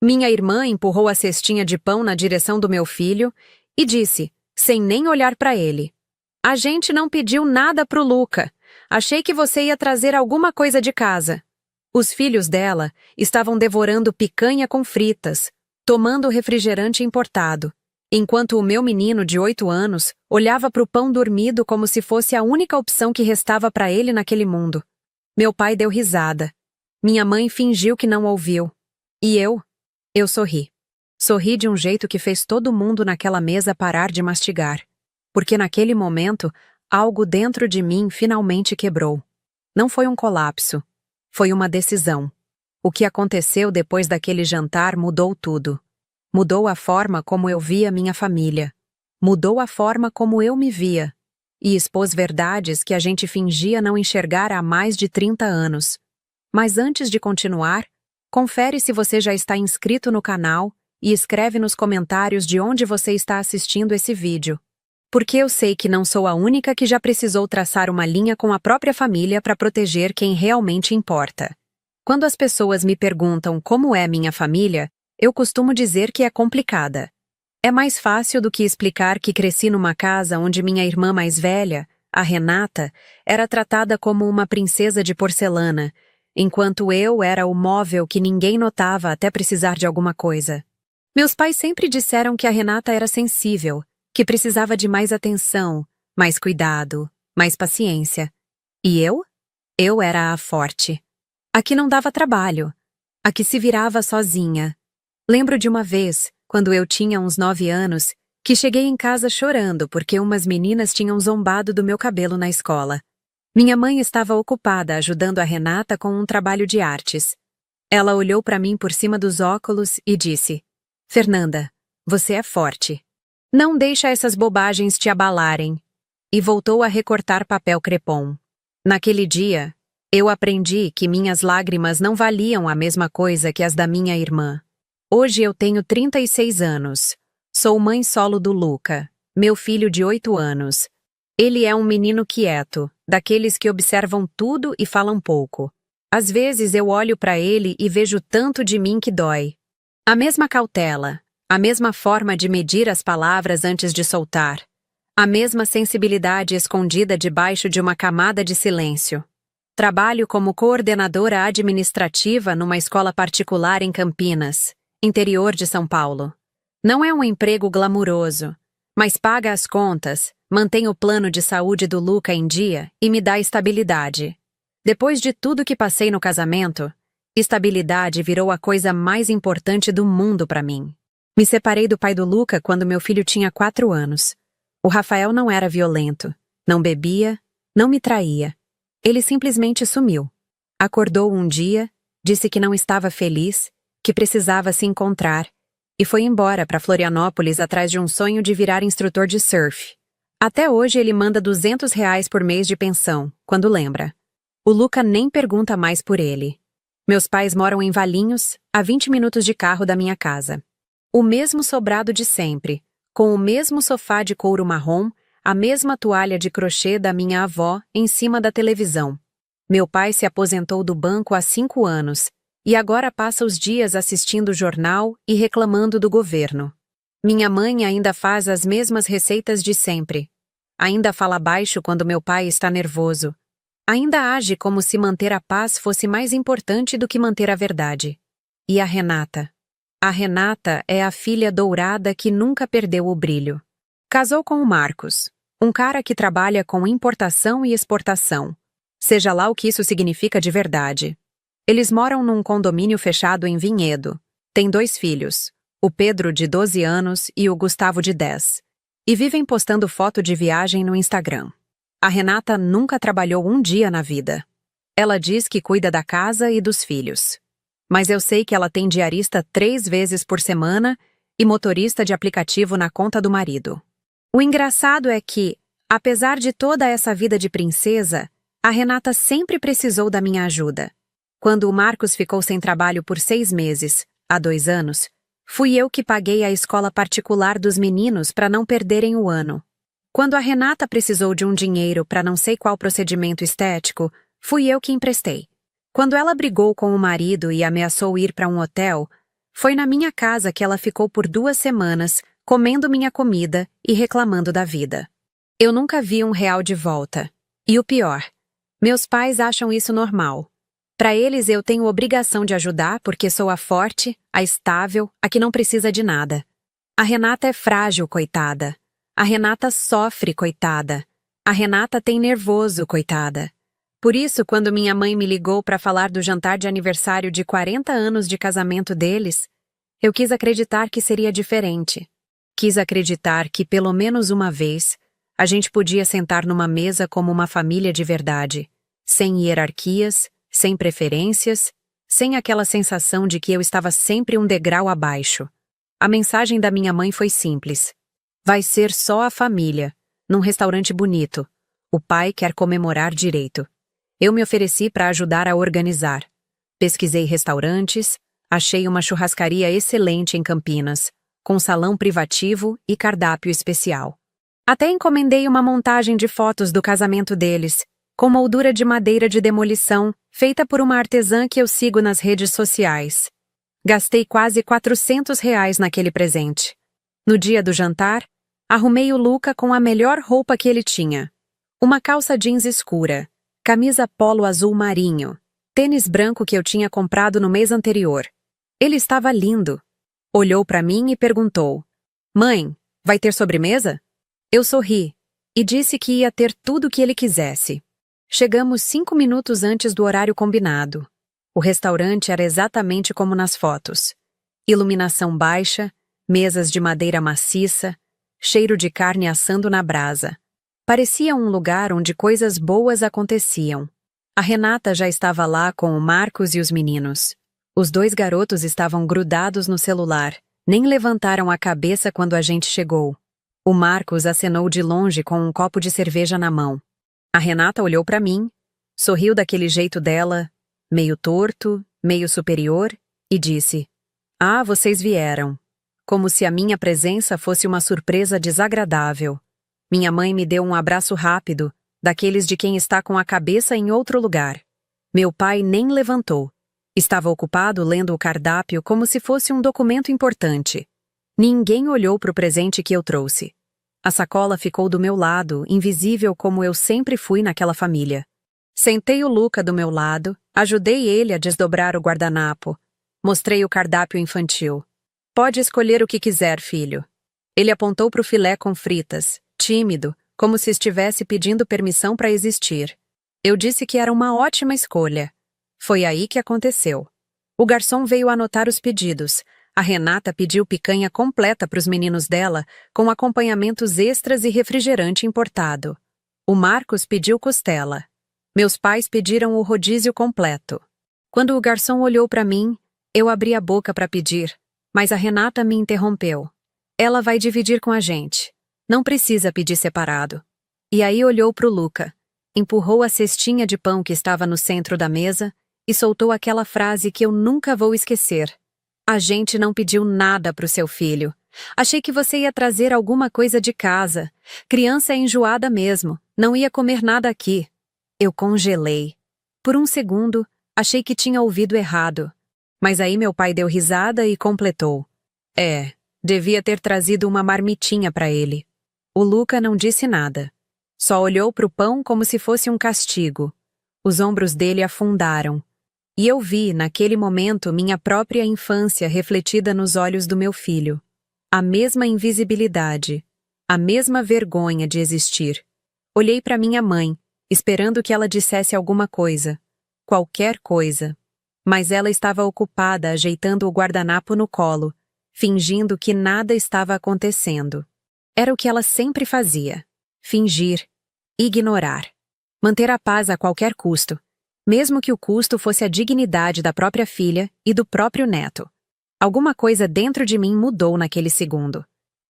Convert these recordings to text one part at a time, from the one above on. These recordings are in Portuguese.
Minha irmã empurrou a cestinha de pão na direção do meu filho e disse, sem nem olhar para ele: "A gente não pediu nada pro Luca. Achei que você ia trazer alguma coisa de casa." Os filhos dela estavam devorando picanha com fritas, tomando refrigerante importado, enquanto o meu menino de 8 anos olhava para o pão dormido como se fosse a única opção que restava para ele naquele mundo. Meu pai deu risada. Minha mãe fingiu que não ouviu. E eu sorri. Sorri de um jeito que fez todo mundo naquela mesa parar de mastigar. Porque naquele momento, algo dentro de mim finalmente quebrou. Não foi um colapso. Foi uma decisão. O que aconteceu depois daquele jantar mudou tudo. Mudou a forma como eu via minha família. Mudou a forma como eu me via. E expôs verdades que a gente fingia não enxergar há mais de 30 anos. Mas antes de continuar, confere se você já está inscrito no canal e escreve nos comentários de onde você está assistindo esse vídeo. Porque eu sei que não sou a única que já precisou traçar uma linha com a própria família para proteger quem realmente importa. Quando as pessoas me perguntam como é minha família, eu costumo dizer que é complicada. É mais fácil do que explicar que cresci numa casa onde minha irmã mais velha, a Renata, era tratada como uma princesa de porcelana, enquanto eu era o móvel que ninguém notava até precisar de alguma coisa. Meus pais sempre disseram que a Renata era sensível, que precisava de mais atenção, mais cuidado, mais paciência. E eu? Eu era a forte. A que não dava trabalho. A que se virava sozinha. Lembro de uma vez, quando eu tinha uns 9 anos, que cheguei em casa chorando porque umas meninas tinham zombado do meu cabelo na escola. Minha mãe estava ocupada ajudando a Renata com um trabalho de artes. Ela olhou para mim por cima dos óculos e disse: "Fernanda, você é forte. Não deixa essas bobagens te abalarem." E voltou a recortar papel crepom. Naquele dia, eu aprendi que minhas lágrimas não valiam a mesma coisa que as da minha irmã. Hoje eu tenho 36 anos. Sou mãe solo do Luca, meu filho de 8 anos. Ele é um menino quieto, daqueles que observam tudo e falam pouco. Às vezes eu olho para ele e vejo tanto de mim que dói. A mesma cautela, a mesma forma de medir as palavras antes de soltar. A mesma sensibilidade escondida debaixo de uma camada de silêncio. Trabalho como coordenadora administrativa numa escola particular em Campinas, interior de São Paulo. Não é um emprego glamuroso, mas paga as contas, mantém o plano de saúde do Luca em dia e me dá estabilidade. Depois de tudo que passei no casamento, estabilidade virou a coisa mais importante do mundo para mim. Me separei do pai do Luca quando meu filho tinha 4 anos. O Rafael não era violento, não bebia, não me traía. Ele simplesmente sumiu. Acordou um dia, disse que não estava feliz, que precisava se encontrar, e foi embora para Florianópolis atrás de um sonho de virar instrutor de surf. Até hoje ele manda R$ 200 por mês de pensão, quando lembra. O Luca nem pergunta mais por ele. Meus pais moram em Valinhos, a 20 minutos de carro da minha casa. O mesmo sobrado de sempre, com o mesmo sofá de couro marrom, a mesma toalha de crochê da minha avó em cima da televisão. Meu pai se aposentou do banco há 5 anos e agora passa os dias assistindo o jornal e reclamando do governo. Minha mãe ainda faz as mesmas receitas de sempre. Ainda fala baixo quando meu pai está nervoso. Ainda age como se manter a paz fosse mais importante do que manter a verdade. E a Renata? A Renata é a filha dourada que nunca perdeu o brilho. Casou com o Marcos, um cara que trabalha com importação e exportação. Seja lá o que isso significa de verdade. Eles moram num condomínio fechado em Vinhedo. Têm 2 filhos, o Pedro de 12 anos e o Gustavo de 10. E vivem postando foto de viagem no Instagram. A Renata nunca trabalhou um dia na vida. Ela diz que cuida da casa e dos filhos. Mas eu sei que ela tem diarista 3 vezes por semana e motorista de aplicativo na conta do marido. O engraçado é que, apesar de toda essa vida de princesa, a Renata sempre precisou da minha ajuda. Quando o Marcos ficou sem trabalho por 6 meses, há 2 anos, fui eu que paguei a escola particular dos meninos para não perderem o ano. Quando a Renata precisou de um dinheiro para não sei qual procedimento estético, fui eu que emprestei. Quando ela brigou com o marido e ameaçou ir para um hotel, Foi na minha casa que ela ficou por 2 semanas, comendo minha comida e reclamando da vida. Eu nunca vi R$ 1 de volta. E o pior, meus pais acham isso normal. Para eles eu tenho obrigação de ajudar porque sou a forte, a estável, a que não precisa de nada. A Renata é frágil, coitada. A Renata sofre, coitada. A Renata tem nervoso, coitada. Por isso, quando minha mãe me ligou para falar do jantar de aniversário de 40 anos de casamento deles, eu quis acreditar que seria diferente. Quis acreditar que, pelo menos uma vez, a gente podia sentar numa mesa como uma família de verdade, sem hierarquias, sem preferências, sem aquela sensação de que eu estava sempre um degrau abaixo. A mensagem da minha mãe foi simples. Vai ser só a família, num restaurante bonito. O pai quer comemorar direito. Eu me ofereci para ajudar a organizar. Pesquisei restaurantes, achei uma churrascaria excelente em Campinas, com salão privativo e cardápio especial. Até encomendei uma montagem de fotos do casamento deles, com moldura de madeira de demolição, feita por uma artesã que eu sigo nas redes sociais. Gastei quase R$ 400 naquele presente. No dia do jantar, arrumei o Luca com a melhor roupa que ele tinha. Uma calça jeans escura, camisa polo azul marinho, tênis branco que eu tinha comprado no mês anterior. Ele estava lindo. Olhou para mim e perguntou: Mãe, vai ter sobremesa? Eu sorri e disse que ia ter tudo o que ele quisesse. Chegamos 5 minutos antes do horário combinado. O restaurante era exatamente como nas fotos. Iluminação baixa, mesas de madeira maciça, cheiro de carne assando na brasa. Parecia um lugar onde coisas boas aconteciam. A Renata já estava lá com o Marcos e os meninos. Os 2 garotos estavam grudados no celular, nem levantaram a cabeça quando a gente chegou. O Marcos acenou de longe com um copo de cerveja na mão. A Renata olhou para mim, sorriu daquele jeito dela, meio torto, meio superior, e disse: Ah, vocês vieram. Como se a minha presença fosse uma surpresa desagradável. Minha mãe me deu um abraço rápido, daqueles de quem está com a cabeça em outro lugar. Meu pai nem levantou. Estava ocupado lendo o cardápio como se fosse um documento importante. Ninguém olhou para o presente que eu trouxe. A sacola ficou do meu lado, invisível como eu sempre fui naquela família. Sentei o Luca do meu lado, ajudei ele a desdobrar o guardanapo. Mostrei o cardápio infantil. Pode escolher o que quiser, filho. Ele apontou para o filé com fritas, tímido, como se estivesse pedindo permissão para existir. Eu disse que era uma ótima escolha. Foi aí que aconteceu. O garçom veio anotar os pedidos. A Renata pediu picanha completa para os meninos dela, com acompanhamentos extras e refrigerante importado. O Marcos pediu costela. Meus pais pediram o rodízio completo. Quando o garçom olhou para mim, eu abri a boca para pedir, mas a Renata me interrompeu. Ela vai dividir com a gente. Não precisa pedir separado. E aí olhou para o Luca, empurrou a cestinha de pão que estava no centro da mesa e soltou aquela frase que eu nunca vou esquecer. A gente não pediu nada para o seu filho. Achei que você ia trazer alguma coisa de casa. Criança é enjoada mesmo, não ia comer nada aqui. Eu congelei. Por um segundo, achei que tinha ouvido errado. Mas aí meu pai deu risada e completou. Devia ter trazido uma marmitinha para ele. O Luca não disse nada. Só olhou para o pão como se fosse um castigo. Os ombros dele afundaram. E eu vi, naquele momento, minha própria infância refletida nos olhos do meu filho. A mesma invisibilidade, a mesma vergonha de existir. Olhei para minha mãe, esperando que ela dissesse alguma coisa. Qualquer coisa. Mas ela estava ocupada ajeitando o guardanapo no colo, fingindo que nada estava acontecendo. Era o que ela sempre fazia. Fingir. Ignorar. Manter a paz a qualquer custo. Mesmo que o custo fosse a dignidade da própria filha e do próprio neto. Alguma coisa dentro de mim mudou naquele segundo.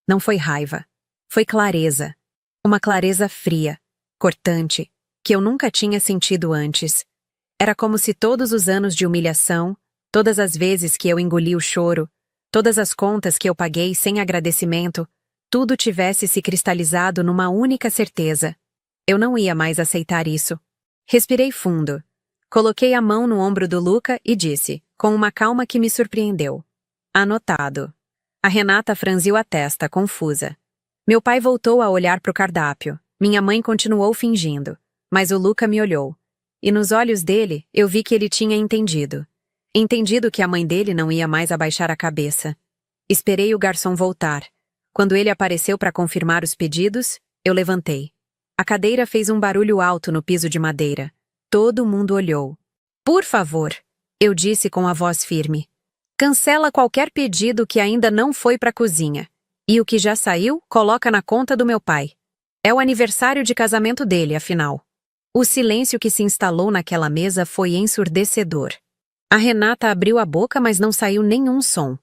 Não foi raiva. Foi clareza. Uma clareza fria, cortante, que eu nunca tinha sentido antes. Era como se todos os anos de humilhação, todas as vezes que eu engoli o choro, todas as contas que eu paguei sem agradecimento, tudo tivesse se cristalizado numa única certeza. Eu não ia mais aceitar isso. Respirei fundo. Coloquei a mão no ombro do Luca e disse, com uma calma que me surpreendeu: Anotado. A Renata franziu a testa, confusa. Meu pai voltou a olhar para o cardápio. Minha mãe continuou fingindo. Mas o Luca me olhou. E nos olhos dele, eu vi que ele tinha entendido. Entendido que a mãe dele não ia mais abaixar a cabeça. Esperei o garçom voltar. Quando ele apareceu para confirmar os pedidos, eu levantei. A cadeira fez um barulho alto no piso de madeira. Todo mundo olhou. Por favor, eu disse com a voz firme. Cancela qualquer pedido que ainda não foi para a cozinha. E o que já saiu, coloca na conta do meu pai. É o aniversário de casamento dele, afinal. O silêncio que se instalou naquela mesa foi ensurdecedor. A Renata abriu a boca, mas não saiu nenhum som.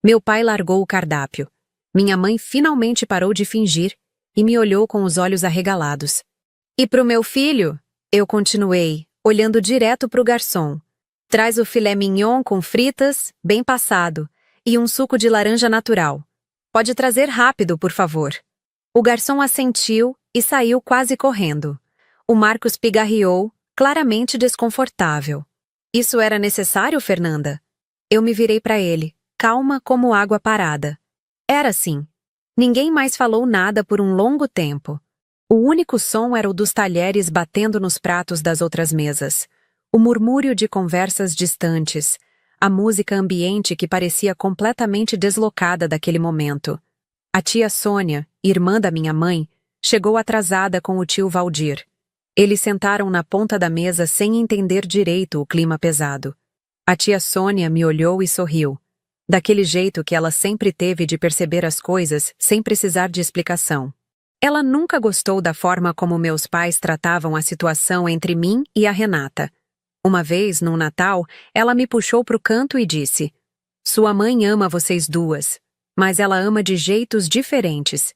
Meu pai largou o cardápio. Minha mãe finalmente parou de fingir e me olhou com os olhos arregalados. E pro meu filho? Eu continuei, olhando direto pro garçom. Traz o filé mignon com fritas, bem passado, e um suco de laranja natural. Pode trazer rápido, por favor. O garçom assentiu e saiu quase correndo. O Marcos pigarreou, claramente desconfortável. Isso era necessário, Fernanda? Eu me virei para ele, calma como água parada. Era sim. Ninguém mais falou nada por um longo tempo. O único som era o dos talheres batendo nos pratos das outras mesas. O murmúrio de conversas distantes. A música ambiente que parecia completamente deslocada daquele momento. A tia Sônia, irmã da minha mãe, chegou atrasada com o tio Valdir. Eles sentaram na ponta da mesa sem entender direito o clima pesado. A tia Sônia me olhou e sorriu. Daquele jeito que ela sempre teve de perceber as coisas sem precisar de explicação. Ela nunca gostou da forma como meus pais tratavam a situação entre mim e a Renata. Uma vez, num Natal, ela me puxou pro canto e disse: Sua mãe ama vocês duas, mas ela ama de jeitos diferentes.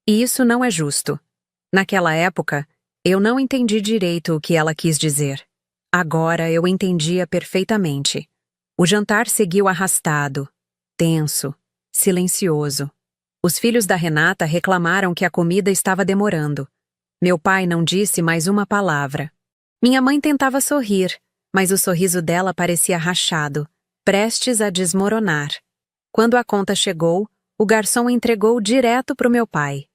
E isso não é justo. Naquela época, eu não entendi direito o que ela quis dizer. Agora eu entendia perfeitamente. O jantar seguiu arrastado, tenso, silencioso. Os filhos da Renata reclamaram que a comida estava demorando. Meu pai não disse mais uma palavra. Minha mãe tentava sorrir, mas o sorriso dela parecia rachado, prestes a desmoronar. Quando a conta chegou, o garçom entregou direto para o meu pai.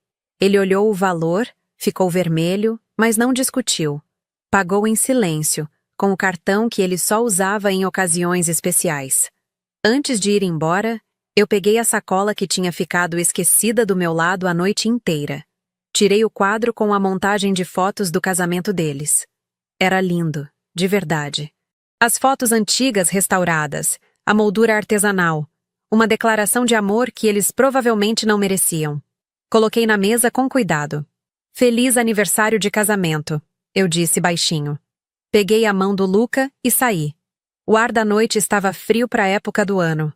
Ele olhou o valor, ficou vermelho, mas não discutiu. Pagou em silêncio, com o cartão que ele só usava em ocasiões especiais. Antes de ir embora, eu peguei a sacola que tinha ficado esquecida do meu lado a noite inteira. Tirei o quadro com a montagem de fotos do casamento deles. Era lindo, de verdade. As fotos antigas restauradas, a moldura artesanal, uma declaração de amor que eles provavelmente não mereciam. Coloquei na mesa com cuidado. Feliz aniversário de casamento, eu disse baixinho. Peguei a mão do Luca e saí. O ar da noite estava frio para a época do ano.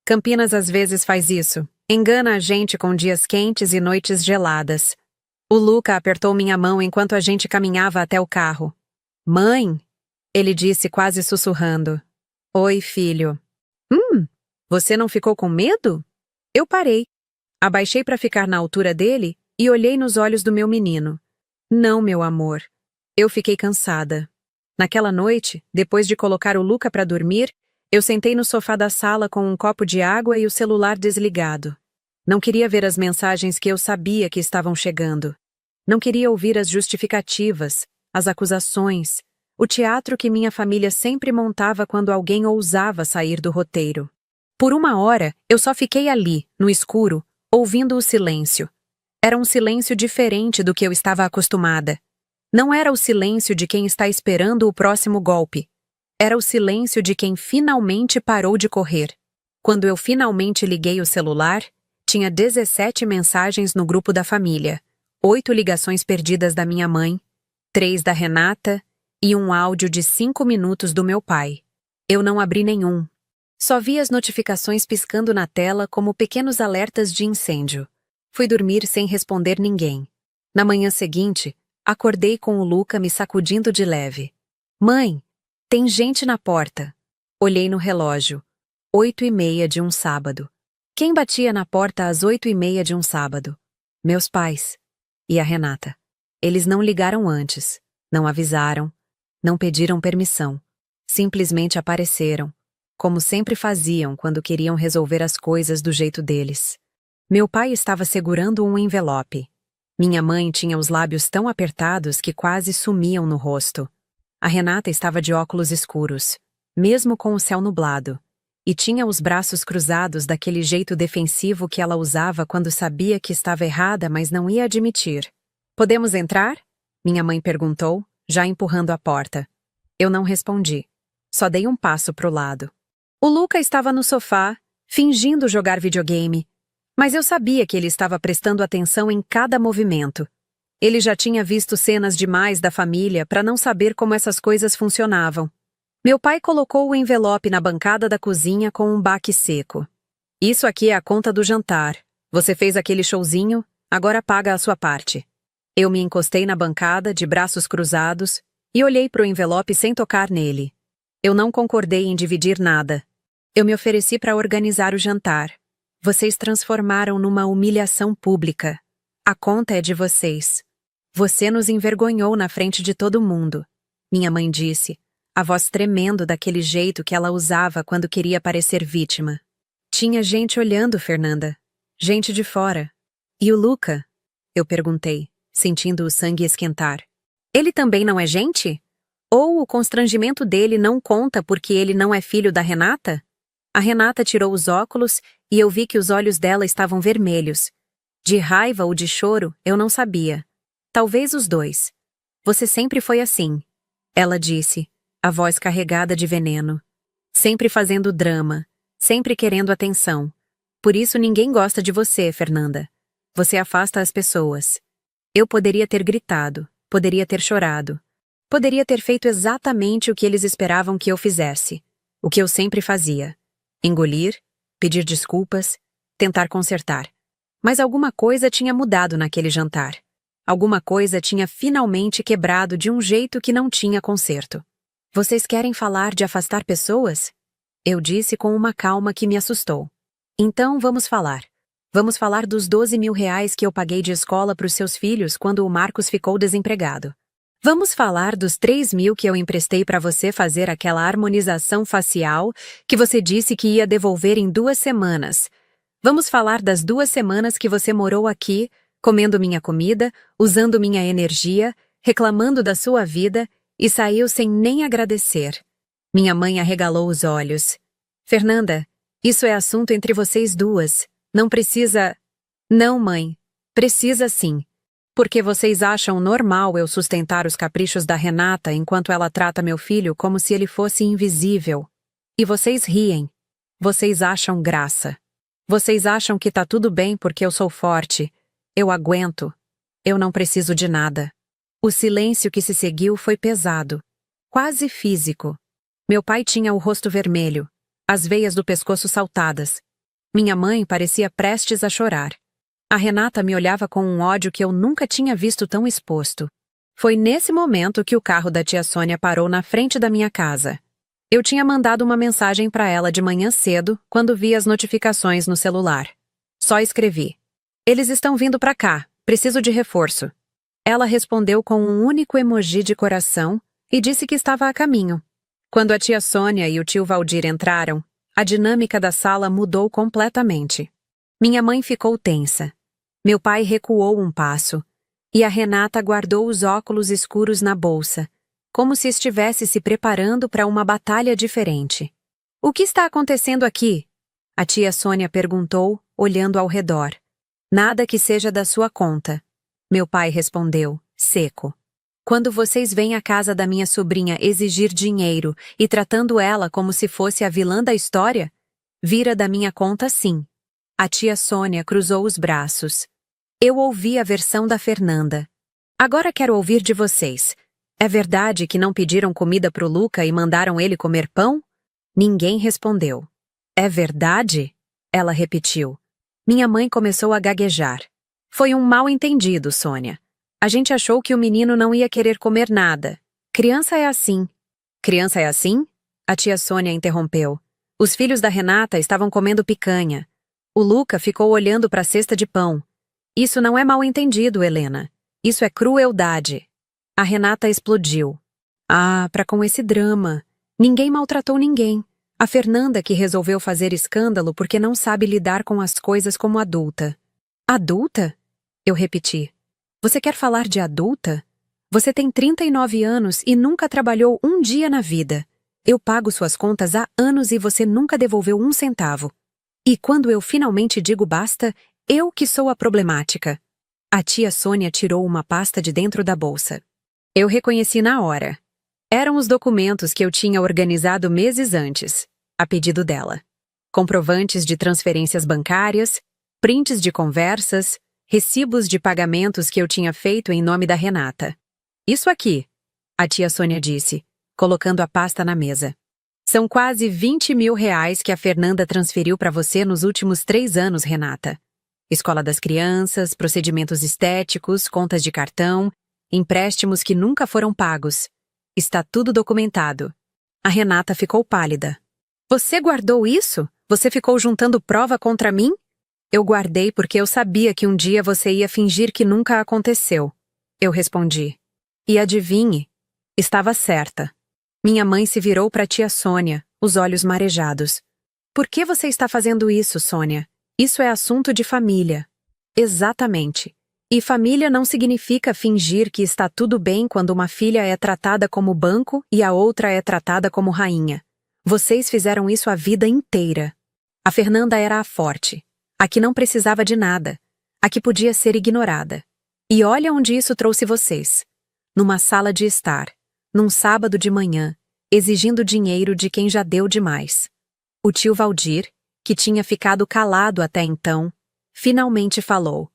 Campinas às vezes faz isso, engana a gente com dias quentes e noites geladas. O Luca apertou minha mão enquanto a gente caminhava até o carro. Mãe, ele disse quase sussurrando. Oi, filho. Você não ficou com medo? Eu parei. Abaixei para ficar na altura dele e olhei nos olhos do meu menino. Não, meu amor. Eu fiquei cansada. Naquela noite, depois de colocar o Luca para dormir, eu sentei no sofá da sala com um copo de água e o celular desligado. Não queria ver as mensagens que eu sabia que estavam chegando. Não queria ouvir as justificativas, as acusações, o teatro que minha família sempre montava quando alguém ousava sair do roteiro. Por uma hora, eu só fiquei ali, no escuro, ouvindo o silêncio. Era um silêncio diferente do que eu estava acostumada. Não era o silêncio de quem está esperando o próximo golpe. Era o silêncio de quem finalmente parou de correr. Quando eu finalmente liguei o celular, tinha 17 mensagens no grupo da família, 8 ligações perdidas da minha mãe, 3 da Renata e um áudio de 5 minutos do meu pai. Eu não abri nenhum. Só vi as notificações piscando na tela como pequenos alertas de incêndio. Fui dormir sem responder ninguém. Na manhã seguinte, acordei com o Luca me sacudindo de leve. Mãe, tem gente na porta. Olhei no relógio. 8h30 de um sábado. Quem batia na porta às 8h30 de um sábado? Meus pais. E a Renata. Eles não ligaram antes, não avisaram, não pediram permissão. Simplesmente apareceram. como sempre faziam quando queriam resolver as coisas do jeito deles. Meu pai estava segurando um envelope. Minha mãe tinha os lábios tão apertados que quase sumiam no rosto. A Renata estava de óculos escuros, mesmo com o céu nublado, e tinha os braços cruzados daquele jeito defensivo que ela usava quando sabia que estava errada, mas não ia admitir. "Podemos entrar?" Minha mãe perguntou, já empurrando a porta. Eu não respondi. Só dei um passo pro lado. O Luca estava no sofá, fingindo jogar videogame, mas eu sabia que ele estava prestando atenção em cada movimento. Ele já tinha visto cenas demais da família para não saber como essas coisas funcionavam. Meu pai colocou o envelope na bancada da cozinha com um baque seco. "Isso aqui é a conta do jantar. Você fez aquele showzinho, agora paga a sua parte." Eu me encostei na bancada, de braços cruzados, e olhei para o envelope sem tocar nele. Eu não concordei em dividir nada. Eu me ofereci para organizar o jantar. Vocês transformaram numa humilhação pública. A conta é de vocês. Você nos envergonhou na frente de todo mundo, minha mãe disse, a voz tremendo daquele jeito que ela usava quando queria parecer vítima. Tinha gente olhando, Fernanda. Gente de fora. E o Luca? Eu perguntei, sentindo o sangue esquentar. Ele também não é gente? Ou o constrangimento dele não conta porque ele não é filho da Renata? A Renata tirou os óculos e eu vi que os olhos dela estavam vermelhos. De raiva ou de choro, eu não sabia. Talvez os dois. Você sempre foi assim, ela disse, a voz carregada de veneno. Sempre fazendo drama, sempre querendo atenção. Por isso ninguém gosta de você, Fernanda. Você afasta as pessoas. Eu poderia ter gritado, poderia ter chorado. Poderia ter feito exatamente o que eles esperavam que eu fizesse. O que eu sempre fazia. Engolir, pedir desculpas, tentar consertar. Mas alguma coisa tinha mudado naquele jantar. Alguma coisa tinha finalmente quebrado de um jeito que não tinha conserto. Vocês querem falar de afastar pessoas? Eu disse com uma calma que me assustou. Então vamos falar. Vamos falar dos 12 mil reais que eu paguei de escola para os seus filhos quando o Marcos ficou desempregado. Vamos falar dos 3 mil que eu emprestei para você fazer aquela harmonização facial que você disse que ia devolver em 2 semanas. Vamos falar das 2 semanas que você morou aqui, comendo minha comida, usando minha energia, reclamando da sua vida e saiu sem nem agradecer. Minha mãe arregalou os olhos. Fernanda, isso é assunto entre vocês duas. Não precisa... Não, mãe. Precisa sim. Porque vocês acham normal eu sustentar os caprichos da Renata enquanto ela trata meu filho como se ele fosse invisível. E vocês riem. Vocês acham graça. Vocês acham que tá tudo bem porque eu sou forte. Eu aguento. Eu não preciso de nada. O silêncio que se seguiu foi pesado. Quase físico. Meu pai tinha o rosto vermelho, as veias do pescoço saltadas. Minha mãe parecia prestes a chorar. A Renata me olhava com um ódio que eu nunca tinha visto tão exposto. Foi nesse momento que o carro da tia Sônia parou na frente da minha casa. Eu tinha mandado uma mensagem para ela de manhã cedo, quando vi as notificações no celular. Só escrevi. Eles estão vindo para cá, preciso de reforço. Ela respondeu com um único emoji de coração e disse que estava a caminho. Quando a tia Sônia e o tio Valdir entraram, a dinâmica da sala mudou completamente. Minha mãe ficou tensa. Meu pai recuou um passo, e a Renata guardou os óculos escuros na bolsa, como se estivesse se preparando para uma batalha diferente. O que está acontecendo aqui? A tia Sônia perguntou, olhando ao redor. Nada que seja da sua conta. Meu pai respondeu, seco. Quando vocês vêm à casa da minha sobrinha exigir dinheiro e tratando ela como se fosse a vilã da história, vira da minha conta sim. A tia Sônia cruzou os braços. Eu ouvi a versão da Fernanda. Agora quero ouvir de vocês. É verdade que não pediram comida pro Luca e mandaram ele comer pão? Ninguém respondeu. É verdade? Ela repetiu. Minha mãe começou a gaguejar. Foi um mal-entendido, Sônia. A gente achou que o menino não ia querer comer nada. Criança é assim. Criança é assim? A tia Sônia interrompeu. Os filhos da Renata estavam comendo picanha. O Luca ficou olhando para a cesta de pão. Isso não é mal-entendido, Helena. Isso é crueldade. A Renata explodiu. Ah, para com esse drama. Ninguém maltratou ninguém. A Fernanda que resolveu fazer escândalo porque não sabe lidar com as coisas como adulta. Adulta? Eu repeti. Você quer falar de adulta? Você tem 39 anos e nunca trabalhou um dia na vida. Eu pago suas contas há anos e você nunca devolveu um centavo. E quando eu finalmente digo basta, eu que sou a problemática. A tia Sônia tirou uma pasta de dentro da bolsa. Eu reconheci na hora. Eram os documentos que eu tinha organizado meses antes, a pedido dela. Comprovantes de transferências bancárias, prints de conversas, recibos de pagamentos que eu tinha feito em nome da Renata. Isso aqui, a tia Sônia disse, colocando a pasta na mesa. São quase 20 mil reais que a Fernanda transferiu para você nos últimos 3 anos, Renata. Escola das crianças, procedimentos estéticos, contas de cartão, empréstimos que nunca foram pagos. Está tudo documentado. A Renata ficou pálida. Você guardou isso? Você ficou juntando prova contra mim? Eu guardei porque eu sabia que um dia você ia fingir que nunca aconteceu. Eu respondi. E adivinhe, estava certa. Minha mãe se virou para a tia Sônia, os olhos marejados. Por que você está fazendo isso, Sônia? Isso é assunto de família. Exatamente. E família não significa fingir que está tudo bem quando uma filha é tratada como banco e a outra é tratada como rainha. Vocês fizeram isso a vida inteira. A Fernanda era a forte, a que não precisava de nada, a que podia ser ignorada. E olha onde isso trouxe vocês. Numa sala de estar, num sábado de manhã, exigindo dinheiro de quem já deu demais. O tio Valdir, que tinha ficado calado até então, finalmente falou.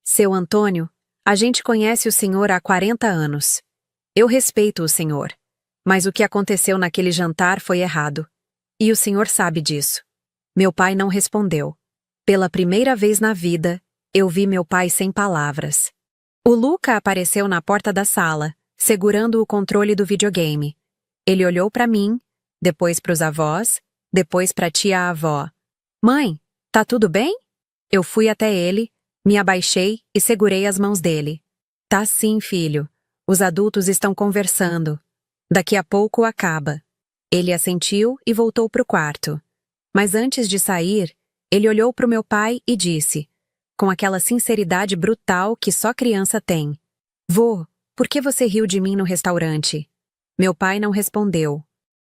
Seu Antônio, a gente conhece o senhor há 40 anos. Eu respeito o senhor, mas o que aconteceu naquele jantar foi errado. E o senhor sabe disso. Meu pai não respondeu. Pela primeira vez na vida, eu vi meu pai sem palavras. O Luca apareceu na porta da sala, segurando o controle do videogame. Ele olhou para mim, depois para os avós, depois para a tia-avó. Mãe, tá tudo bem? Eu fui até ele, me abaixei e segurei as mãos dele. Tá sim, filho. Os adultos estão conversando. Daqui a pouco acaba. Ele assentiu e voltou pro quarto. Mas antes de sair, ele olhou pro meu pai e disse, com aquela sinceridade brutal que só criança tem. Vô, por que você riu de mim no restaurante? Meu pai não respondeu.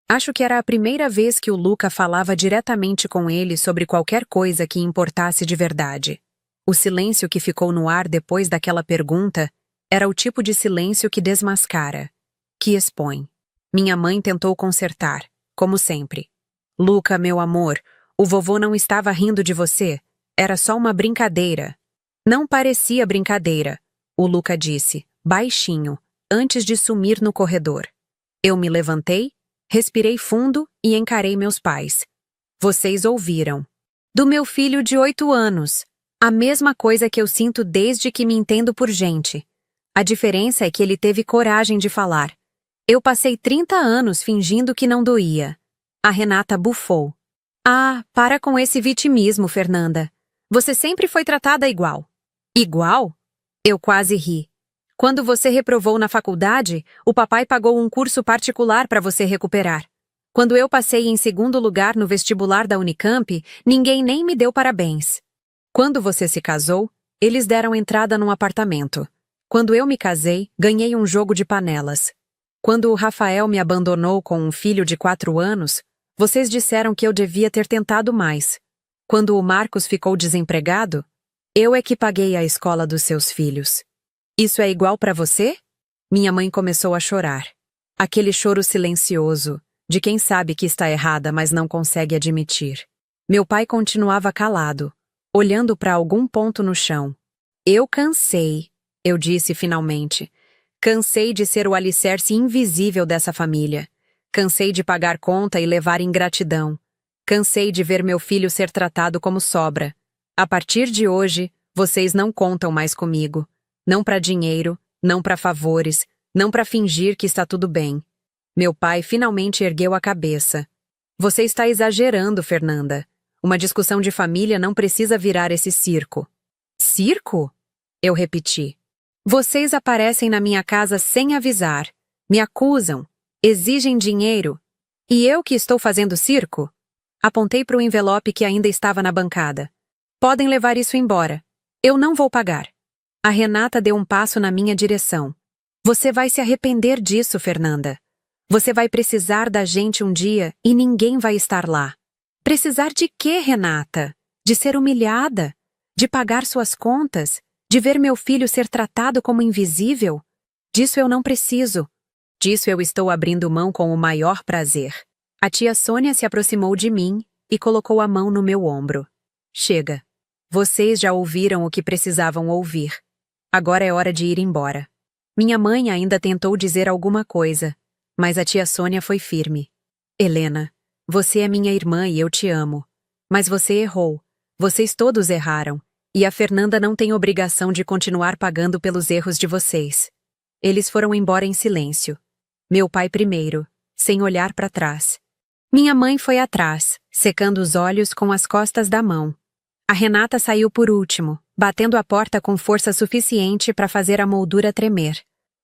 Acho que era a primeira vez que o Luca falava diretamente com ele sobre qualquer coisa que importasse de verdade. O silêncio que ficou no ar depois daquela pergunta era o tipo de silêncio que desmascara, que expõe. Minha mãe tentou consertar, como sempre. Luca, meu amor, o vovô não estava rindo de você. Era só uma brincadeira. Não parecia brincadeira, o Luca disse, baixinho, antes de sumir no corredor. Eu me levantei, respirei fundo e encarei meus pais. Vocês ouviram. Do meu filho de 8 anos. A mesma coisa que eu sinto desde que me entendo por gente. A diferença é que ele teve coragem de falar. Eu passei 30 anos fingindo que não doía. A Renata bufou. Ah, para com esse vitimismo, Fernanda. Você sempre foi tratada igual. Igual? Eu quase ri. Quando você reprovou na faculdade, o papai pagou um curso particular para você recuperar. Quando eu passei em 2º lugar no vestibular da Unicamp, ninguém nem me deu parabéns. Quando você se casou, eles deram entrada num apartamento. Quando eu me casei, ganhei um jogo de panelas. Quando o Rafael me abandonou com um filho de 4 anos, vocês disseram que eu devia ter tentado mais. Quando o Marcos ficou desempregado, eu é que paguei a escola dos seus filhos. Isso é igual para você? Minha mãe começou a chorar. Aquele choro silencioso, de quem sabe que está errada, mas não consegue admitir. Meu pai continuava calado, olhando para algum ponto no chão. Eu cansei, eu disse finalmente. Cansei de ser o alicerce invisível dessa família. Cansei de pagar conta e levar ingratidão. Cansei de ver meu filho ser tratado como sobra. A partir de hoje, vocês não contam mais comigo. Não para dinheiro, não para favores, não para fingir que está tudo bem. Meu pai finalmente ergueu a cabeça. Você está exagerando, Fernanda. Uma discussão de família não precisa virar esse circo. Circo? Eu repeti. Vocês aparecem na minha casa sem avisar, me acusam, exigem dinheiro. E eu que estou fazendo circo? Apontei para o envelope que ainda estava na bancada. Podem levar isso embora. Eu não vou pagar. A Renata deu um passo na minha direção. Você vai se arrepender disso, Fernanda. Você vai precisar da gente um dia e ninguém vai estar lá. Precisar de quê, Renata? De ser humilhada? De pagar suas contas? De ver meu filho ser tratado como invisível? Disso eu não preciso. Disso eu estou abrindo mão com o maior prazer. A tia Sônia se aproximou de mim e colocou a mão no meu ombro. Chega. Vocês já ouviram o que precisavam ouvir. Agora é hora de ir embora. Minha mãe ainda tentou dizer alguma coisa, mas a tia Sônia foi firme. Helena, você é minha irmã e eu te amo. Mas você errou. Vocês todos erraram. E a Fernanda não tem obrigação de continuar pagando pelos erros de vocês. Eles foram embora em silêncio. Meu pai primeiro, sem olhar para trás. Minha mãe foi atrás, secando os olhos com as costas da mão. A Renata saiu por último, batendo a porta com força suficiente para fazer a moldura tremer.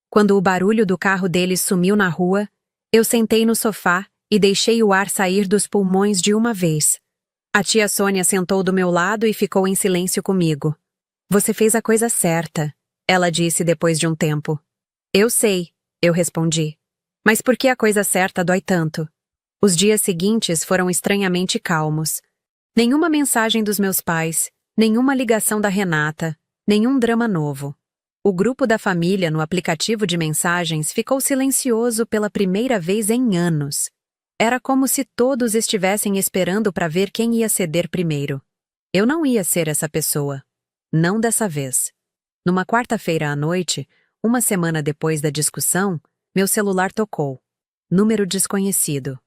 Quando o barulho do carro deles sumiu na rua, eu sentei no sofá e deixei o ar sair dos pulmões de uma vez. A tia Sônia sentou do meu lado e ficou em silêncio comigo. Você fez a coisa certa, ela disse depois de um tempo. Eu sei, eu respondi. Mas por que a coisa certa dói tanto? Os dias seguintes foram estranhamente calmos. Nenhuma mensagem dos meus pais, nenhuma ligação da Renata, nenhum drama novo. O grupo da família no aplicativo de mensagens ficou silencioso pela primeira vez em anos. Era como se todos estivessem esperando para ver quem ia ceder primeiro. Eu não ia ser essa pessoa. Não dessa vez. Numa quarta-feira à noite, uma semana depois da discussão, meu celular tocou. Número desconhecido.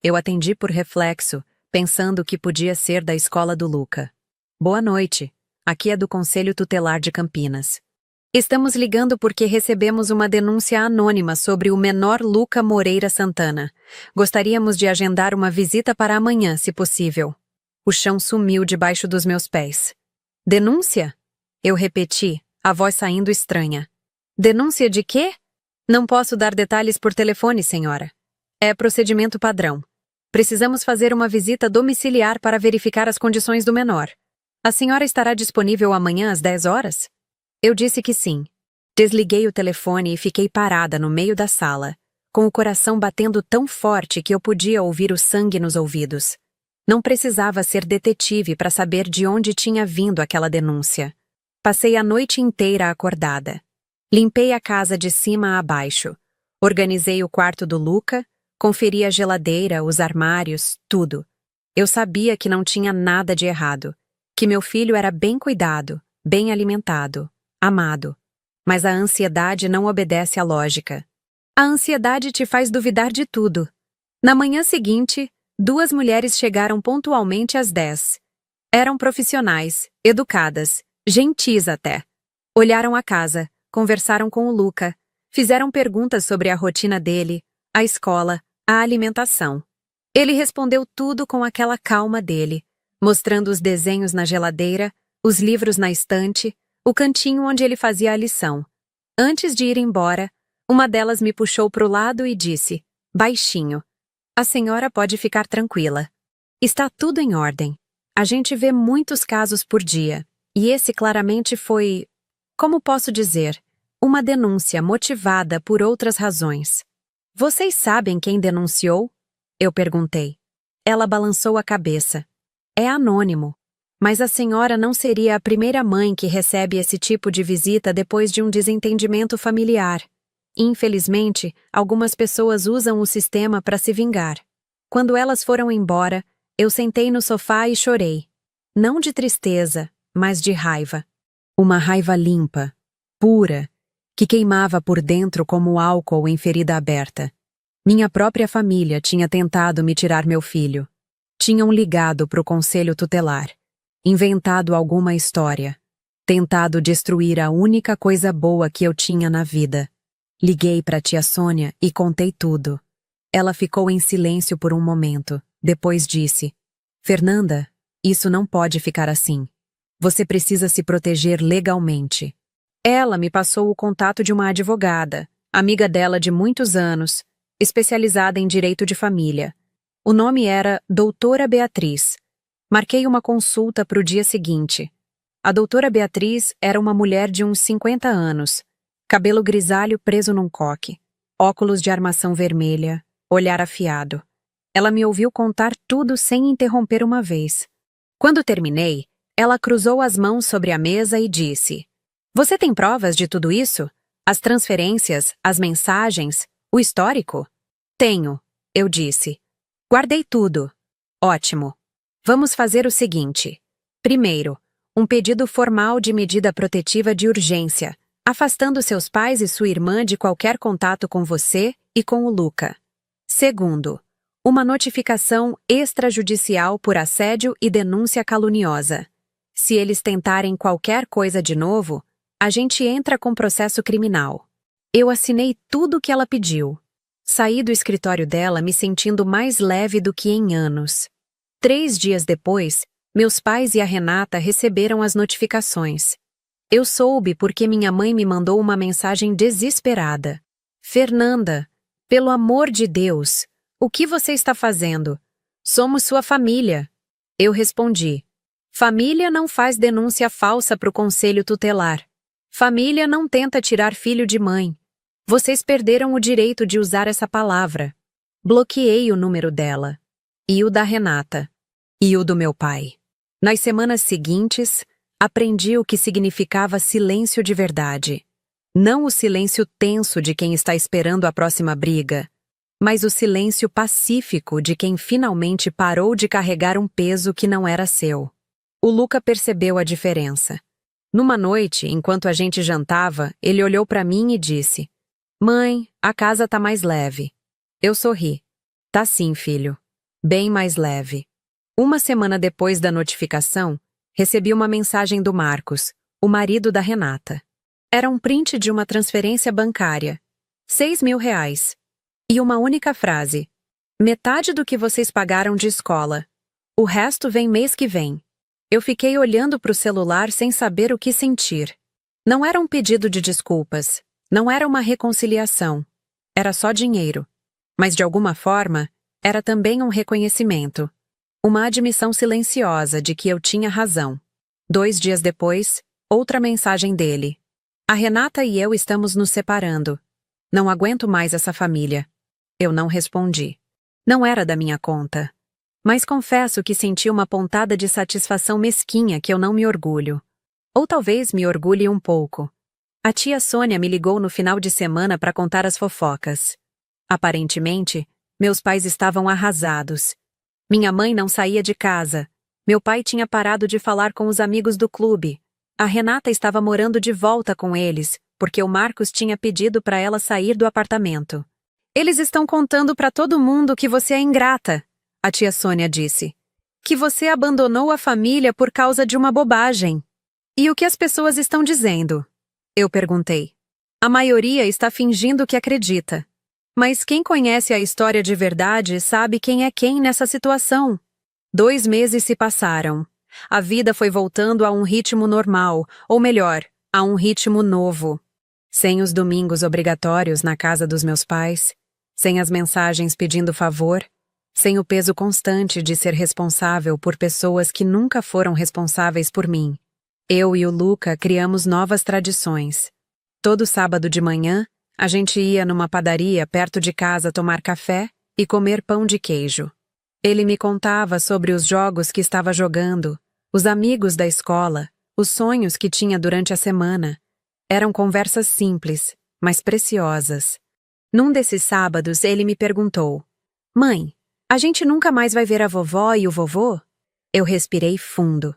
Eu atendi por reflexo, pensando que podia ser da escola do Luca. Boa noite. Aqui é do Conselho Tutelar de Campinas. Estamos ligando porque recebemos uma denúncia anônima sobre o menor Luca Moreira Santana. Gostaríamos de agendar uma visita para amanhã, se possível. O chão sumiu debaixo dos meus pés. Denúncia? Eu repeti, a voz saindo estranha. Denúncia de quê? Não posso dar detalhes por telefone, senhora. É procedimento padrão. Precisamos fazer uma visita domiciliar para verificar as condições do menor. A senhora estará disponível amanhã às 10 horas? Eu disse que sim. Desliguei o telefone e fiquei parada no meio da sala, com o coração batendo tão forte que eu podia ouvir o sangue nos ouvidos. Não precisava ser detetive para saber de onde tinha vindo aquela denúncia. Passei a noite inteira acordada. Limpei a casa de cima a baixo. Organizei o quarto do Luca, conferi a geladeira, os armários, tudo. Eu sabia que não tinha nada de errado, que meu filho era bem cuidado, bem alimentado, amado. Mas a ansiedade não obedece à lógica. A ansiedade te faz duvidar de tudo. Na manhã seguinte, 2 mulheres chegaram pontualmente às 10. Eram profissionais, educadas, gentis até. Olharam a casa, conversaram com o Luca, fizeram perguntas sobre a rotina dele, a escola, a alimentação. Ele respondeu tudo com aquela calma dele, mostrando os desenhos na geladeira, os livros na estante, o cantinho onde ele fazia a lição. Antes de ir embora, uma delas me puxou para o lado e disse, baixinho, a senhora pode ficar tranquila. Está tudo em ordem. A gente vê muitos casos por dia, e esse claramente foi, como posso dizer, uma denúncia motivada por outras razões. Vocês sabem quem denunciou? Eu perguntei. Ela balançou a cabeça. É anônimo. Mas a senhora não seria a primeira mãe que recebe esse tipo de visita depois de um desentendimento familiar. Infelizmente, algumas pessoas usam o sistema para se vingar. Quando elas foram embora, eu sentei no sofá e chorei. Não de tristeza, mas de raiva. Uma raiva limpa, pura, que queimava por dentro como álcool em ferida aberta. Minha própria família tinha tentado me tirar meu filho. Tinham ligado para o conselho tutelar, inventado alguma história, tentado destruir a única coisa boa que eu tinha na vida. Liguei para a tia Sônia e contei tudo. Ela ficou em silêncio por um momento, depois disse, Fernanda, isso não pode ficar assim. Você precisa se proteger legalmente. Ela me passou o contato de uma advogada, amiga dela de muitos anos, especializada em direito de família. O nome era Doutora Beatriz. Marquei uma consulta para o dia seguinte. A doutora Beatriz era uma mulher de uns 50 anos, cabelo grisalho preso num coque, óculos de armação vermelha, olhar afiado. Ela me ouviu contar tudo sem interromper uma vez. Quando terminei, ela cruzou as mãos sobre a mesa e disse: "Você tem provas de tudo isso? As transferências, as mensagens, o histórico?" "Tenho", eu disse. "Guardei tudo." "Ótimo. Vamos fazer o seguinte. Primeiro, um pedido formal de medida protetiva de urgência, afastando seus pais e sua irmã de qualquer contato com você e com o Luca. Segundo, uma notificação extrajudicial por assédio e denúncia caluniosa. Se eles tentarem qualquer coisa de novo, a gente entra com processo criminal." Eu assinei tudo o que ela pediu. Saí do escritório dela me sentindo mais leve do que em anos. 3 dias depois, meus pais e a Renata receberam as notificações. Eu soube porque minha mãe me mandou uma mensagem desesperada. "Fernanda, pelo amor de Deus, o que você está fazendo? Somos sua família." Eu respondi: "Família não faz denúncia falsa para o conselho tutelar. Família não tenta tirar filho de mãe. Vocês perderam o direito de usar essa palavra." Bloqueei o número dela. E o da Renata. E o do meu pai. Nas semanas seguintes, aprendi o que significava silêncio de verdade. Não o silêncio tenso de quem está esperando a próxima briga, mas o silêncio pacífico de quem finalmente parou de carregar um peso que não era seu. O Luca percebeu a diferença. Numa noite, enquanto a gente jantava, ele olhou para mim e disse: "Mãe, a casa tá mais leve." Eu sorri. "Tá sim, filho. Bem mais leve." Uma semana depois da notificação, recebi uma mensagem do Marcos, o marido da Renata. Era um print de uma transferência bancária. R$ 6.000. E uma única frase: "Metade do que vocês pagaram de escola. O resto vem mês que vem." Eu fiquei olhando para o celular sem saber o que sentir. Não era um pedido de desculpas. Não era uma reconciliação. Era só dinheiro. Mas de alguma forma, era também um reconhecimento. Uma admissão silenciosa de que eu tinha razão. 2 dias depois, outra mensagem dele: "A Renata e eu estamos nos separando. Não aguento mais essa família." Eu não respondi. Não era da minha conta. Mas confesso que senti uma pontada de satisfação mesquinha que eu não me orgulho. Ou talvez me orgulhe um pouco. A tia Sônia me ligou no final de semana para contar as fofocas. Aparentemente, meus pais estavam arrasados. Minha mãe não saía de casa. Meu pai tinha parado de falar com os amigos do clube. A Renata estava morando de volta com eles, porque o Marcos tinha pedido para ela sair do apartamento. "Eles estão contando para todo mundo que você é ingrata", a tia Sônia disse. "Que você abandonou a família por causa de uma bobagem." "E o que as pessoas estão dizendo?" Eu perguntei. "A maioria está fingindo que acredita. Mas quem conhece a história de verdade sabe quem é quem nessa situação." 2 meses se passaram. A vida foi voltando a um ritmo normal, ou melhor, a um ritmo novo. Sem os domingos obrigatórios na casa dos meus pais, sem as mensagens pedindo favor, sem o peso constante de ser responsável por pessoas que nunca foram responsáveis por mim. Eu e o Luca criamos novas tradições. Todo sábado de manhã, a gente ia numa padaria perto de casa tomar café e comer pão de queijo. Ele me contava sobre os jogos que estava jogando, os amigos da escola, os sonhos que tinha durante a semana. Eram conversas simples, mas preciosas. Num desses sábados, ele me perguntou: "Mãe, a gente nunca mais vai ver a vovó e o vovô?" Eu respirei fundo.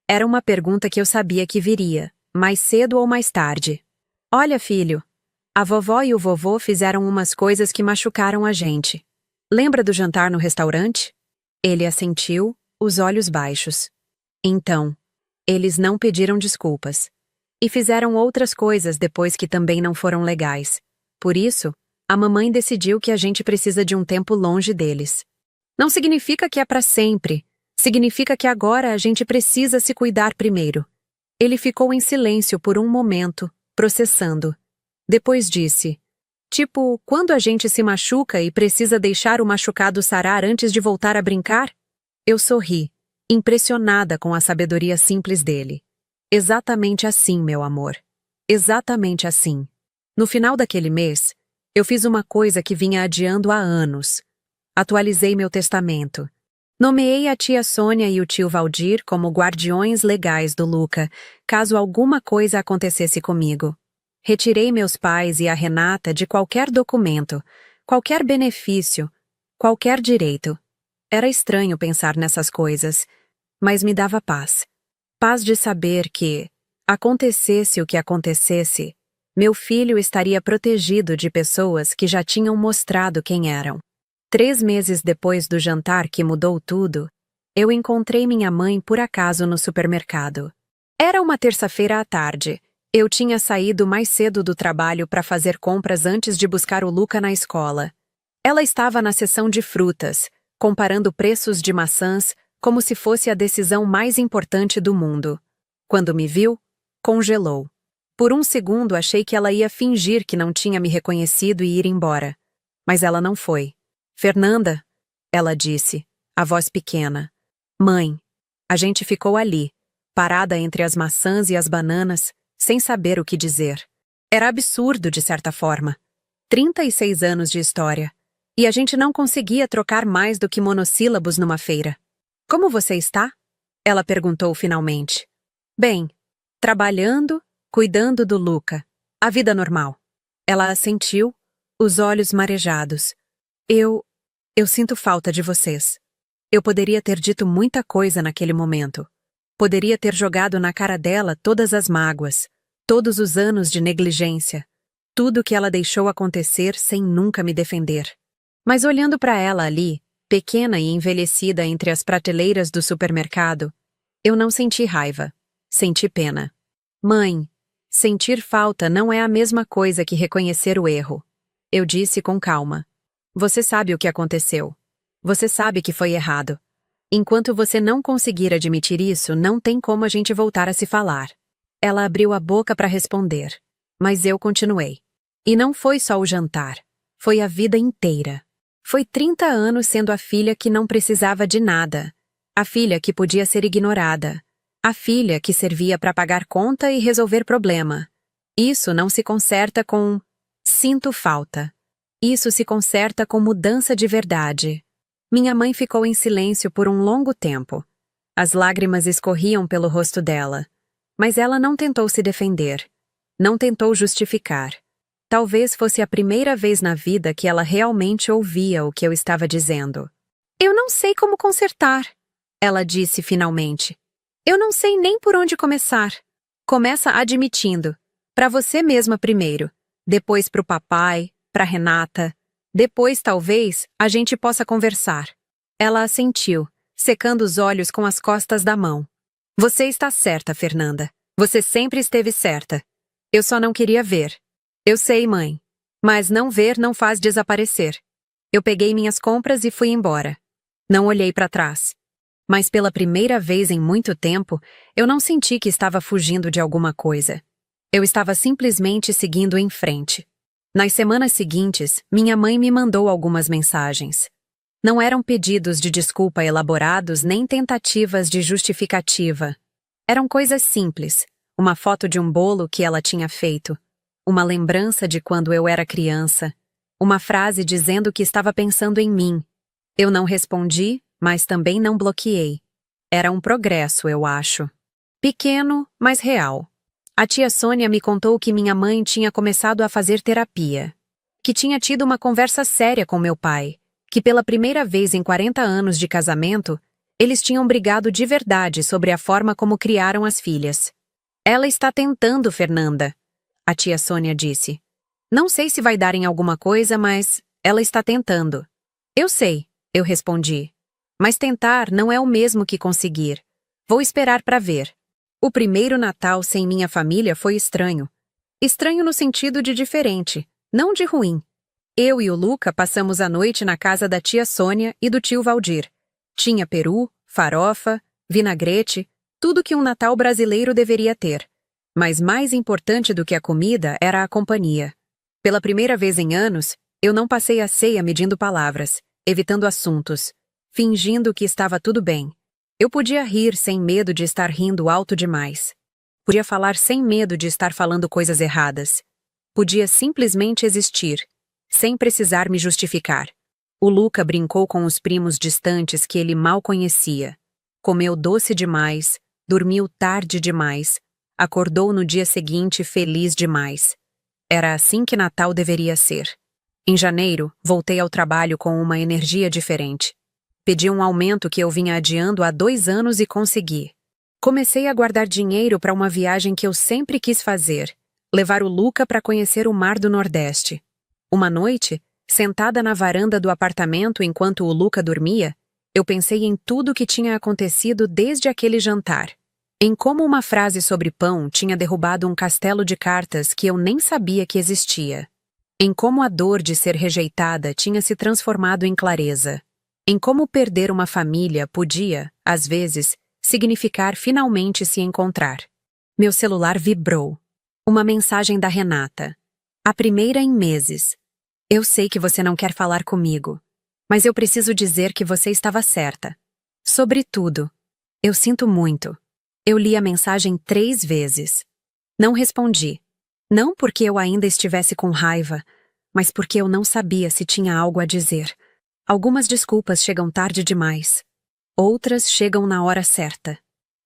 Era uma pergunta que eu sabia que viria, mais cedo ou mais tarde. "Olha, filho, a vovó e o vovô fizeram umas coisas que machucaram a gente. Lembra do jantar no restaurante?" Ele assentiu, os olhos baixos. "Então, eles não pediram desculpas. E fizeram outras coisas depois que também não foram legais. Por isso, a mamãe decidiu que a gente precisa de um tempo longe deles. Não significa que é para sempre. Significa que agora a gente precisa se cuidar primeiro." Ele ficou em silêncio por um momento, processando. Depois disse: Tipo, quando a gente se machuca e precisa deixar o machucado sarar antes de voltar a brincar? Eu sorri, impressionada com a sabedoria simples dele. Exatamente assim, meu amor. Exatamente assim. No final daquele mês, eu fiz uma coisa que vinha adiando há anos. Atualizei meu testamento. Nomeei a tia Sônia e o tio Valdir como guardiões legais do Luca, caso alguma coisa acontecesse comigo. Retirei meus pais e a Renata de qualquer documento, qualquer benefício, qualquer direito. Era estranho pensar nessas coisas, mas me dava paz. Paz de saber que, acontecesse o que acontecesse, meu filho estaria protegido de pessoas que já tinham mostrado quem eram. 3 meses depois do jantar que mudou tudo, eu encontrei minha mãe por acaso no supermercado. Era uma terça-feira à tarde. Eu tinha saído mais cedo do trabalho para fazer compras antes de buscar o Luca na escola. Ela estava na seção de frutas, comparando preços de maçãs como se fosse a decisão mais importante do mundo. Quando me viu, congelou. Por um segundo achei que ela ia fingir que não tinha me reconhecido e ir embora. Mas ela não foi. Fernanda, ela disse, a voz pequena. Mãe. A gente ficou ali, parada entre as maçãs e as bananas, sem saber o que dizer. Era absurdo, de certa forma. 36 anos de história. E a gente não conseguia trocar mais do que monossílabos numa feira. Como você está? Ela perguntou finalmente. Bem, trabalhando, cuidando do Luca. A vida normal. Ela assentiu, os olhos marejados. Eu sinto falta de vocês. Eu poderia ter dito muita coisa naquele momento. Poderia ter jogado na cara dela todas as mágoas, todos os anos de negligência, tudo que ela deixou acontecer sem nunca me defender. Mas olhando para ela ali, pequena e envelhecida entre as prateleiras do supermercado, eu não senti raiva, senti pena. Mãe, sentir falta não é a mesma coisa que reconhecer o erro. Eu disse com calma. Você sabe o que aconteceu. Você sabe que foi errado. Enquanto você não conseguir admitir isso, não tem como a gente voltar a se falar. Ela abriu a boca para responder, mas eu continuei. E não foi só o jantar, foi a vida inteira. Foi 30 anos sendo a filha que não precisava de nada, a filha que podia ser ignorada, a filha que servia para pagar conta e resolver problema. Isso não se conserta com sinto falta. Isso se conserta com mudança de verdade. Minha mãe ficou em silêncio por um longo tempo. As lágrimas escorriam pelo rosto dela. Mas ela não tentou se defender. Não tentou justificar. Talvez fosse a primeira vez na vida que ela realmente ouvia o que eu estava dizendo. Eu não sei como consertar, ela disse finalmente. Eu não sei nem por onde começar. Começa admitindo. Para você mesma primeiro. Depois para o papai, para Renata. Depois, talvez, a gente possa conversar. Ela assentiu, secando os olhos com as costas da mão. Você está certa, Fernanda. Você sempre esteve certa. Eu só não queria ver. Eu sei, mãe. Mas não ver não faz desaparecer. Eu peguei minhas compras e fui embora. Não olhei para trás. Mas pela primeira vez em muito tempo, eu não senti que estava fugindo de alguma coisa. Eu estava simplesmente seguindo em frente. Nas semanas seguintes, minha mãe me mandou algumas mensagens. Não eram pedidos de desculpa elaborados nem tentativas de justificativa. Eram coisas simples, uma foto de um bolo que ela tinha feito, uma lembrança de quando eu era criança, uma frase dizendo que estava pensando em mim. Eu não respondi, mas também não bloqueei. Era um progresso, eu acho. Pequeno, mas real. A tia Sônia me contou que minha mãe tinha começado a fazer terapia, que tinha tido uma conversa séria com meu pai, que pela primeira vez em 40 anos de casamento, eles tinham brigado de verdade sobre a forma como criaram as filhas. Ela está tentando, Fernanda, a tia Sônia disse. Não sei se vai dar em alguma coisa, mas ela está tentando. Eu sei, eu respondi. Mas tentar não é o mesmo que conseguir. Vou esperar para ver. O primeiro Natal sem minha família foi estranho. Estranho no sentido de diferente, não de ruim. Eu e o Luca passamos a noite na casa da tia Sônia e do tio Valdir. Tinha peru, farofa, vinagrete, tudo que um Natal brasileiro deveria ter. Mas mais importante do que a comida era a companhia. Pela primeira vez em anos, eu não passei a ceia medindo palavras, evitando assuntos, fingindo que estava tudo bem. Eu podia rir sem medo de estar rindo alto demais. Podia falar sem medo de estar falando coisas erradas. Podia simplesmente existir, sem precisar me justificar. O Luca brincou com os primos distantes que ele mal conhecia. Comeu doce demais, dormiu tarde demais, acordou no dia seguinte feliz demais. Era assim que Natal deveria ser. Em janeiro, voltei ao trabalho com uma energia diferente. Pedi um aumento que eu vinha adiando há 2 anos e consegui. Comecei a guardar dinheiro para uma viagem que eu sempre quis fazer, levar o Luca para conhecer o Mar do Nordeste. Uma noite, sentada na varanda do apartamento enquanto o Luca dormia, eu pensei em tudo o que tinha acontecido desde aquele jantar. Em como uma frase sobre pão tinha derrubado um castelo de cartas que eu nem sabia que existia. Em como a dor de ser rejeitada tinha se transformado em clareza. Em como perder uma família podia, às vezes, significar finalmente se encontrar. Meu celular vibrou. Uma mensagem da Renata. A primeira em meses. Eu sei que você não quer falar comigo, mas eu preciso dizer que você estava certa. Sobretudo, eu sinto muito. Eu li a mensagem 3 vezes. Não respondi. Não porque eu ainda estivesse com raiva, mas porque eu não sabia se tinha algo a dizer. Algumas desculpas chegam tarde demais. Outras chegam na hora certa.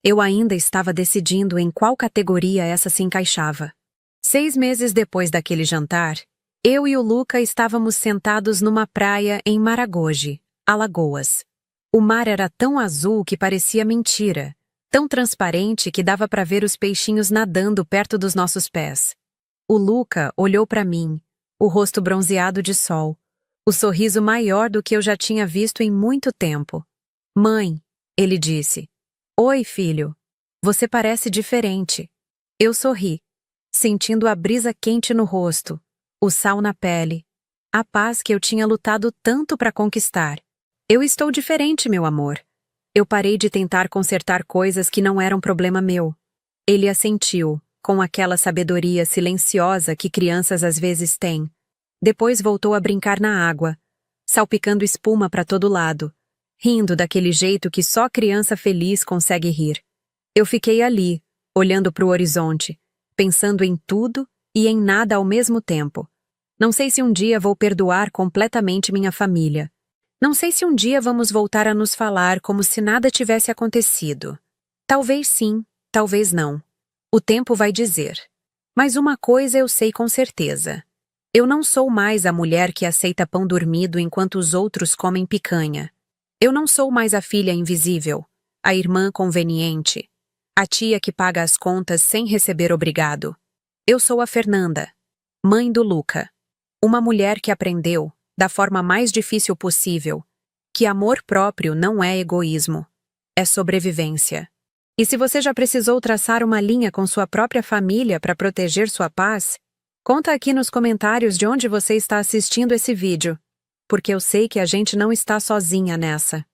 Eu ainda estava decidindo em qual categoria essa se encaixava. 6 meses depois daquele jantar, eu e o Luca estávamos sentados numa praia em Maragogi, Alagoas. O mar era tão azul que parecia mentira, tão transparente que dava para ver os peixinhos nadando perto dos nossos pés. O Luca olhou para mim, o rosto bronzeado de sol, o sorriso maior do que eu já tinha visto em muito tempo. Mãe, ele disse. Oi, filho. Você parece diferente. Eu sorri, sentindo a brisa quente no rosto, o sal na pele, a paz que eu tinha lutado tanto para conquistar. Eu estou diferente, meu amor. Eu parei de tentar consertar coisas que não eram problema meu. Ele assentiu, com aquela sabedoria silenciosa que crianças às vezes têm. Depois voltou a brincar na água, salpicando espuma para todo lado, rindo daquele jeito que só criança feliz consegue rir. Eu fiquei ali, olhando para o horizonte, pensando em tudo e em nada ao mesmo tempo. Não sei se um dia vou perdoar completamente minha família. Não sei se um dia vamos voltar a nos falar como se nada tivesse acontecido. Talvez sim, talvez não. O tempo vai dizer. Mas uma coisa eu sei com certeza. Eu não sou mais a mulher que aceita pão dormido enquanto os outros comem picanha. Eu não sou mais a filha invisível, a irmã conveniente, a tia que paga as contas sem receber obrigado. Eu sou a Fernanda, mãe do Luca. Uma mulher que aprendeu, da forma mais difícil possível, que amor próprio não é egoísmo, é sobrevivência. E se você já precisou traçar uma linha com sua própria família para proteger sua paz, conta aqui nos comentários de onde você está assistindo esse vídeo, porque eu sei que a gente não está sozinha nessa.